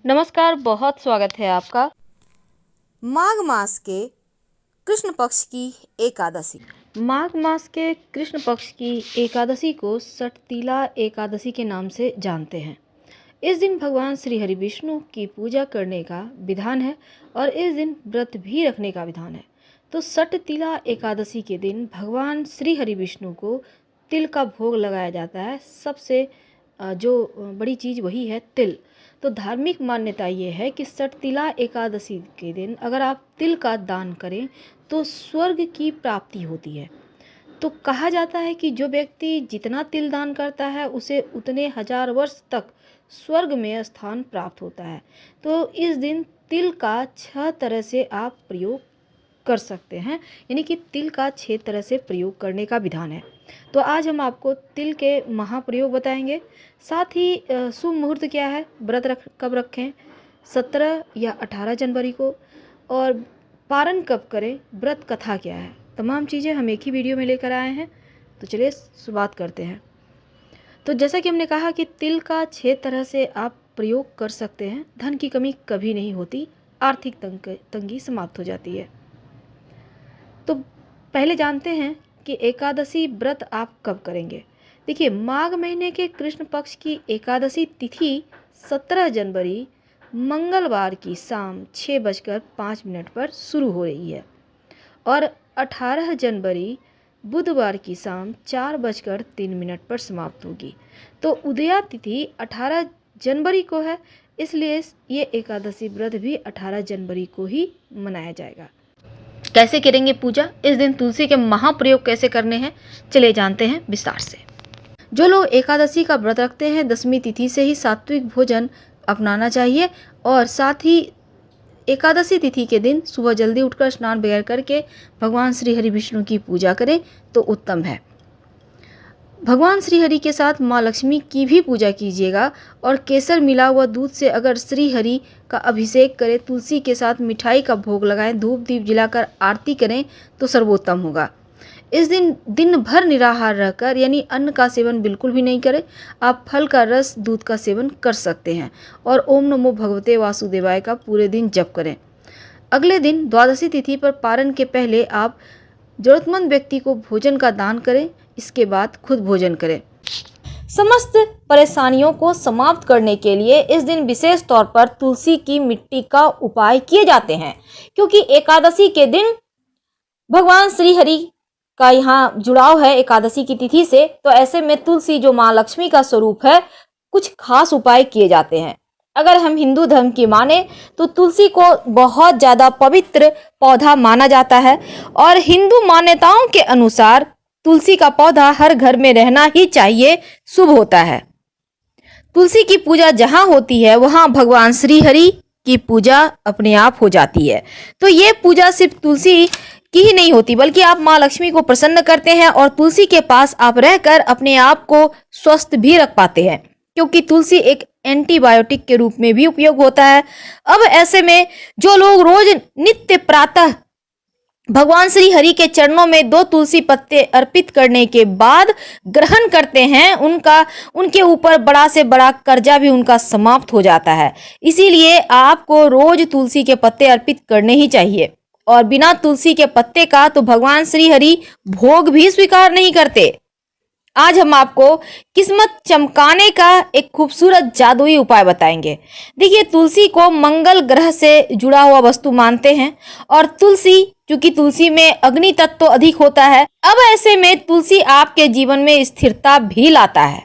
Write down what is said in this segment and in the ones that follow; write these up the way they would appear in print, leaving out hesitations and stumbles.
नमस्कार, बहुत स्वागत है आपका। माघ मास के कृष्ण पक्ष की एकादशी। माघ मास के कृष्ण पक्ष की एकादशी को सटतिला एकादशी के नाम से जानते हैं। इस दिन भगवान श्री हरि विष्णु की पूजा करने का विधान है और इस दिन व्रत भी रखने का विधान है। तो सटतिला एकादशी के दिन भगवान श्री हरि विष्णु को तिल का भोग लगाया जाता है। सबसे जो बड़ी चीज़ वही है तिल। तो धार्मिक मान्यता ये है कि सटतिला एकादशी के दिन अगर आप तिल का दान करें तो स्वर्ग की प्राप्ति होती है। तो कहा जाता है कि जो व्यक्ति जितना तिल दान करता है उसे उतने हजार वर्ष तक स्वर्ग में स्थान प्राप्त होता है। तो इस दिन तिल का 6 तरह से आप प्रयोग कर सकते हैं, यानी कि तिल का 6 तरह से प्रयोग करने का विधान है। तो आज हम आपको तिल के महाप्रयोग बताएंगे। साथ ही शुभ मुहूर्त क्या है, व्रत कब रखें, 17 या 18 जनवरी को, और पारण कब करें, व्रत कथा क्या है, तमाम चीज़ें हम एक ही वीडियो में लेकर आए हैं। तो चलिए शुरुआत करते हैं। तो जैसा कि हमने कहा कि तिल का 6 तरह से आप प्रयोग कर सकते हैं। धन की कमी कभी नहीं होती, आर्थिक तंगी समाप्त हो जाती है। तो पहले जानते हैं कि एकादशी व्रत आप कब करेंगे। देखिए, माघ महीने के कृष्ण पक्ष की एकादशी तिथि 17 जनवरी मंगलवार की शाम 6:05 पर शुरू हो रही है और 18 जनवरी बुधवार की शाम 4:03 पर समाप्त होगी। तो उदया तिथि 18 जनवरी को है, इसलिए ये एकादशी व्रत भी 18 जनवरी को ही मनाया जाएगा। कैसे करेंगे पूजा, इस दिन तुलसी के महाप्रयोग कैसे करने हैं, चले जानते हैं विस्तार से। जो लोग एकादशी का व्रत रखते हैं, दशमी तिथि से ही सात्विक भोजन अपनाना चाहिए और साथ ही एकादशी तिथि के दिन सुबह जल्दी उठकर स्नान वगैरह करके भगवान श्री हरि विष्णु की पूजा करें तो उत्तम है। भगवान श्री हरि के साथ माँ लक्ष्मी की भी पूजा कीजिएगा और केसर मिला हुआ दूध से अगर श्री हरि का अभिषेक करें, तुलसी के साथ मिठाई का भोग लगाएं, धूप दीप जलाकर आरती करें तो सर्वोत्तम होगा। इस दिन दिन भर निराहार रहकर, यानी अन्न का सेवन बिल्कुल भी नहीं करें। आप फल का रस, दूध का सेवन कर सकते हैं और ओम नमो भगवते वासुदेवाय का पूरे दिन जप करें। अगले दिन द्वादशी तिथि पर पारण के पहले आप जरूरतमंद व्यक्ति को भोजन का दान करें, इसके बाद खुद भोजन करें। समस्त परेशानियों को समाप्त करने के लिए इस दिन विशेष तौर पर तुलसी की मिट्टी का उपाय किए जाते हैं, क्योंकि एकादशी के दिन भगवान श्री हरि का यहाँ जुड़ाव है एकादशी की तिथि से। तो ऐसे में तुलसी जो माँ लक्ष्मी का स्वरूप है, कुछ खास उपाय किए जाते हैं। अगर हम हिंदू धर्म की माने तो तुलसी को बहुत ज़्यादा पवित्र पौधा माना जाता है और हिंदू मान्यताओं के अनुसार तुलसी का पौधा हर घर में रहना ही चाहिए, शुभ होता है। तुलसी की पूजा जहाँ होती है वहाँ भगवान श्री हरि की पूजा अपने आप हो जाती है। तो ये पूजा सिर्फ तुलसी की ही नहीं होती, बल्कि आप माँ लक्ष्मी को प्रसन्न करते हैं और तुलसी के पास आप रहकर अपने आप को स्वस्थ भी रख पाते हैं, क्योंकि तुलसी एक एंटीबायोटिक के रूप में भी उपयोग होता है। अब ऐसे में जो लोग रोज नित्य प्रातः भगवान श्री हरि के चरणों में 2 तुलसी पत्ते अर्पित करने के बाद ग्रहण करते हैं, उनके ऊपर बड़ा से बड़ा कर्जा भी उनका समाप्त हो जाता है। इसीलिए आपको रोज तुलसी के पत्ते अर्पित करने ही चाहिए और बिना तुलसी के पत्ते का तो भगवान श्री हरि भोग भी स्वीकार नहीं करते। आज हम आपको किस्मत चमकाने का एक खूबसूरत जादुई उपाय बताएंगे। देखिए, तुलसी को मंगल ग्रह से जुड़ा हुआ वस्तु मानते हैं और चूंकि तुलसी में अग्नि तत्व तो अधिक होता है, अब ऐसे में तुलसी आपके जीवन में स्थिरता भी लाता है,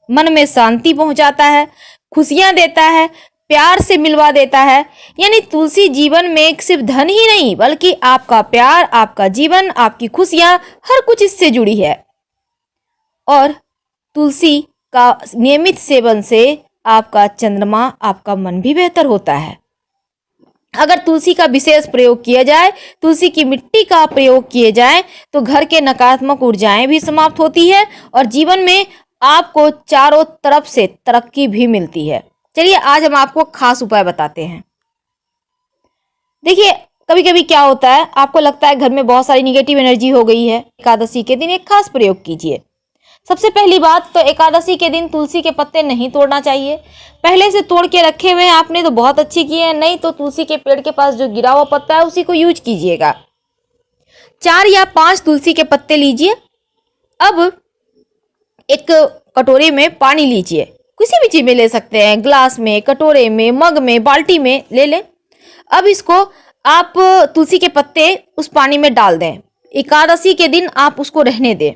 मन में शांति पहुंचाता है, खुशियां देता है, प्यार से मिलवा देता है। यानी तुलसी जीवन में सिर्फ धन ही नहीं, बल्कि आपका प्यार, आपका जीवन, आपकी खुशियां, हर कुछ इससे जुड़ी है। और तुलसी का नियमित सेवन से आपका चंद्रमा, आपका मन भी बेहतर होता है। अगर तुलसी का विशेष प्रयोग किया जाए, तुलसी की मिट्टी का प्रयोग किए जाए तो घर के नकारात्मक ऊर्जाएं भी समाप्त होती है और जीवन में आपको चारों तरफ से तरक्की भी मिलती है। चलिए आज हम आपको खास उपाय बताते हैं। देखिए, कभी कभी क्या होता है, आपको लगता है घर में बहुत सारी निगेटिव एनर्जी हो गई है, एकादशी के दिन एक खास प्रयोग कीजिए। सबसे पहली बात तो एकादशी के दिन तुलसी के पत्ते नहीं तोड़ना चाहिए। पहले से तोड़ के रखे हुए हैं आपने तो बहुत अच्छे किए हैं, नहीं तो तुलसी के पेड़ के पास जो गिरा हुआ पत्ता है उसी को यूज कीजिएगा। 4 या 5 तुलसी के पत्ते लीजिए। अब एक कटोरे में पानी लीजिए, किसी भी चीज में ले सकते हैं, ग्लास में, कटोरे में, मग में, बाल्टी में ले लें। अब इसको आप तुलसी के पत्ते उस पानी में डाल दें। एकादशी के दिन आप उसको रहने दें,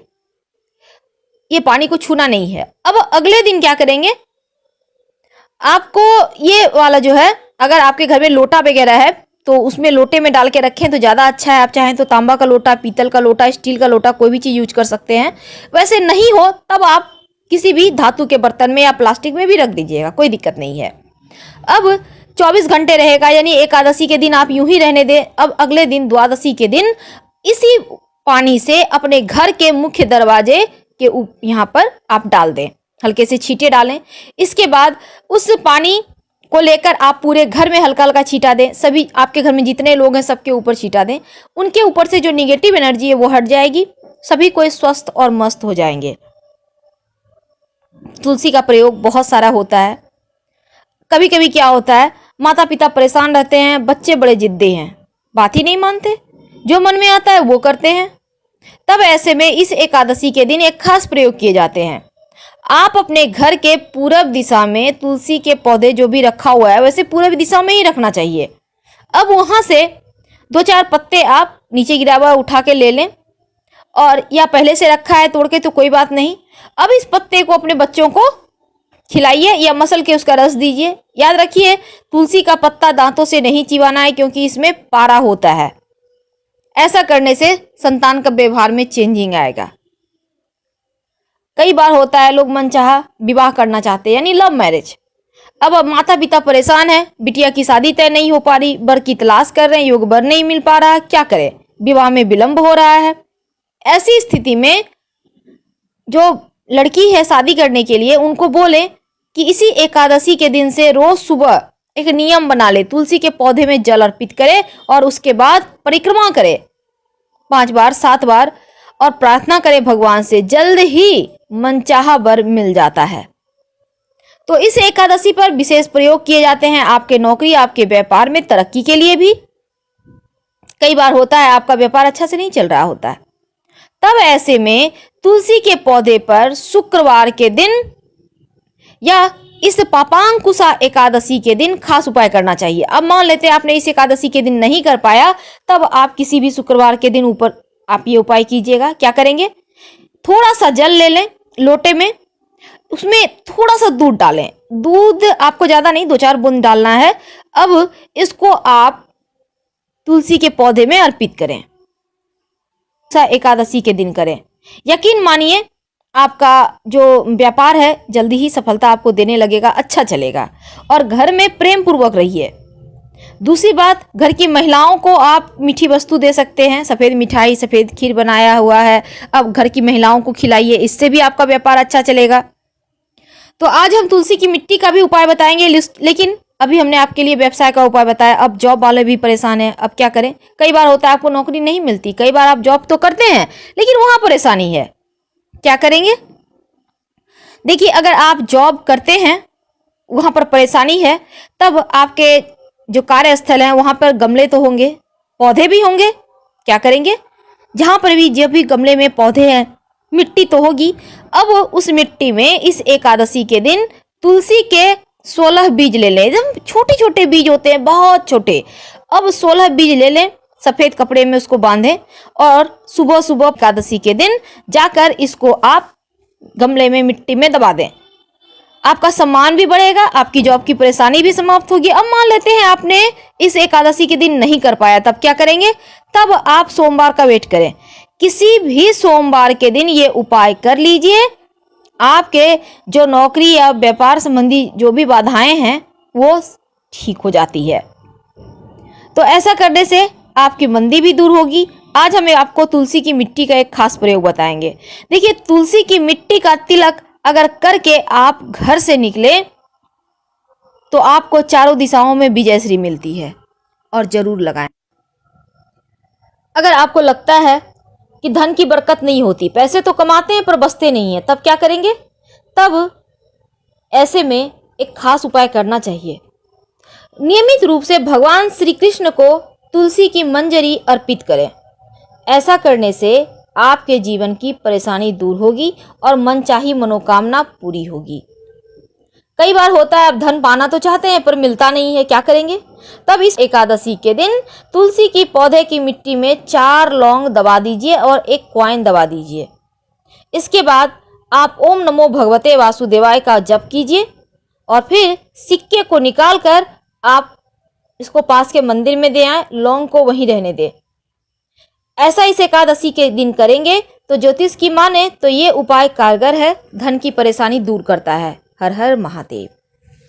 ये पानी को छूना नहीं है। अब अगले दिन क्या करेंगे, आपको ये वाला जो है, अगर आपके घर में लोटा वगैरह है तो उसमें लोटे में डाल के रखें तो ज़्यादा अच्छा है। आप चाहें तो तांबा का लोटा, पीतल का लोटा, स्टील का लोटा, कोई भी चीज़ यूज कर सकते हैं। वैसे नहीं हो तब आप किसी भी धातु के बर्तन में या प्लास्टिक में भी रख दीजिएगा, कोई दिक्कत नहीं है। अब 24 घंटे रहेगा, यानी एकादशी के दिन आप यूं ही रहने दें। अब अगले दिन द्वादशी के दिन इसी पानी से अपने घर के मुख्य दरवाजे के यहाँ पर आप डाल दें, हल्के से छींटे डालें। इसके बाद उस पानी को लेकर आप पूरे घर में हल्का हल्का छींटा दें। सभी आपके घर में जितने लोग हैं सबके ऊपर छींटा दें। उनके ऊपर से जो निगेटिव एनर्जी है वो हट जाएगी, सभी कोई स्वस्थ और मस्त हो जाएंगे। तुलसी का प्रयोग बहुत सारा होता है। कभी कभी क्या होता है, माता पिता परेशान रहते हैं, बच्चे बड़े जिद्दी हैं, बात ही नहीं मानते, जो मन में आता है वो करते हैं। तब ऐसे में इस एकादशी के दिन एक खास प्रयोग किए जाते हैं। आप अपने घर के पूरब दिशा में तुलसी के पौधे जो भी रखा हुआ है वैसे पूरब दिशा में ही रखना चाहिए। अब वहां से 2-4 पत्ते आप नीचे गिरा हुआ उठा के ले लें, और या पहले से रखा है तोड़ के तो कोई बात नहीं। अब इस पत्ते को अपने बच्चों को खिलाइए या मसल के उसका रस दीजिए। याद रखिए, तुलसी का पत्ता दांतों से नहीं चिबाना है क्योंकि इसमें पारा होता है। ऐसा करने से संतान का व्यवहार में चेंजिंग आएगा। कई बार होता है लोग मनचाहा विवाह करना चाहते हैं, यानी लव मैरिज। अब माता पिता परेशान है, बिटिया की शादी तय नहीं हो पा रही, वर की तलाश कर रहे हैं, योग्य वर नहीं मिल पा रहा है, क्या करें, विवाह में विलंब हो रहा है। ऐसी स्थिति में जो लड़की है शादी करने के लिए, उनको बोले कि इसी एकादशी के दिन से रोज सुबह एक नियम बना ले, तुलसी के पौधे में जल अर्पित करे और उसके बाद परिक्रमा करे 5 बार 7 बार, और प्रार्थना करे भगवान से, जल्द ही मनचाहा वर मिल जाता है। तो इस एकादशी पर विशेष प्रयोग किए जाते हैं आपके नौकरी, आपके व्यापार में तरक्की के लिए भी। कई बार होता है आपका व्यापार अच्छा से नहीं चल रहा होता है, तब ऐसे में तुलसी के पौधे पर शुक्रवार के दिन या इस पापांकुशा एकादशी के दिन खास उपाय करना चाहिए। अब मान लेते हैं आपने इस एकादशी के दिन नहीं कर पाया, तब आप किसी भी शुक्रवार के दिन ऊपर आप ये उपाय कीजिएगा। क्या करेंगे, थोड़ा सा जल ले लें लोटे में, उसमें थोड़ा सा दूध डालें। दूध आपको ज्यादा नहीं, 2-4 बूंद डालना है। अब इसको आप तुलसी के पौधे में अर्पित करें, एकादशी के दिन करें। यकीन मानिए आपका जो व्यापार है जल्दी ही सफलता आपको देने लगेगा, अच्छा चलेगा। और घर में प्रेम पूर्वक रहिए। दूसरी बात, घर की महिलाओं को आप मीठी वस्तु दे सकते हैं। सफ़ेद मिठाई, सफ़ेद खीर बनाया हुआ है, अब घर की महिलाओं को खिलाइए, इससे भी आपका व्यापार अच्छा चलेगा। तो आज हम तुलसी की मिट्टी का भी उपाय बताएंगे, लेकिन अभी हमने आपके लिए व्यवसाय का उपाय बताया। अब जॉब वाले भी परेशान हैं, अब क्या करें। कई बार होता है आपको नौकरी नहीं मिलती, कई बार आप जॉब तो करते हैं लेकिन वहां परेशानी है, क्या करेंगे। देखिए, अगर आप जॉब करते हैं वहां पर परेशानी है, तब आपके जो कार्यस्थल है वहां पर गमले तो होंगे, पौधे भी होंगे, क्या करेंगे, जहां पर भी जब भी गमले में पौधे हैं मिट्टी तो होगी। अब उस मिट्टी में इस एकादशी के दिन तुलसी के 16 बीज ले लें, एकदम छोटे छोटे बीज होते हैं, बहुत छोटे। अब 16 बीज ले लें, सफेद कपड़े में उसको बांधें और सुबह सुबह एकादशी के दिन जाकर इसको आप गमले में मिट्टी में दबा दें। आपका सम्मान भी बढ़ेगा, आपकी जॉब की परेशानी भी समाप्त होगी। अब मान लेते हैं आपने इस एकादशी के दिन नहीं कर पाया, तब क्या करेंगे, तब आप सोमवार का वेट करें। किसी भी सोमवार के दिन ये उपाय कर लीजिए, आपके जो नौकरी या व्यापार संबंधी जो भी बाधाएं हैं वो ठीक हो जाती है। तो ऐसा करने से आपकी मंदी भी दूर होगी। आज हमें आपको तुलसी की मिट्टी का एक खास प्रयोग बताएंगे। देखिए, तुलसी की मिट्टी का तिलक अगर करके आप घर से निकले तो आपको चारों दिशाओं में विजयश्री मिलती है, और जरूर लगाएं। अगर आपको लगता है कि धन की बरकत नहीं होती, पैसे तो कमाते हैं पर बचते नहीं हैं, तब क्या करेंगे? तब ऐसे में एक खास उपाय करना चाहिए। नियमित रूप से भगवान श्री कृष्ण को तुलसी की मंजरी अर्पित करें। ऐसा करने से आपके जीवन की परेशानी दूर होगी और मनचाही मनोकामना पूरी होगी। कई बार होता है, आप धन पाना तो चाहते हैं पर मिलता नहीं है, क्या करेंगे? तब इस एकादशी के दिन तुलसी की पौधे की मिट्टी में 4 लौंग दबा दीजिए और एक कॉइन दबा दीजिए। इसके बाद आप ओम नमो भगवते वासुदेवाय का जप कीजिए और फिर सिक्के को निकालकर आप इसको पास के मंदिर में दे आएं, लौंग को वहीं रहने दें। ऐसा इस एकादशी के दिन करेंगे तो ज्योतिष की माने तो ये उपाय कारगर है, धन की परेशानी दूर करता है। हर हर महादेव।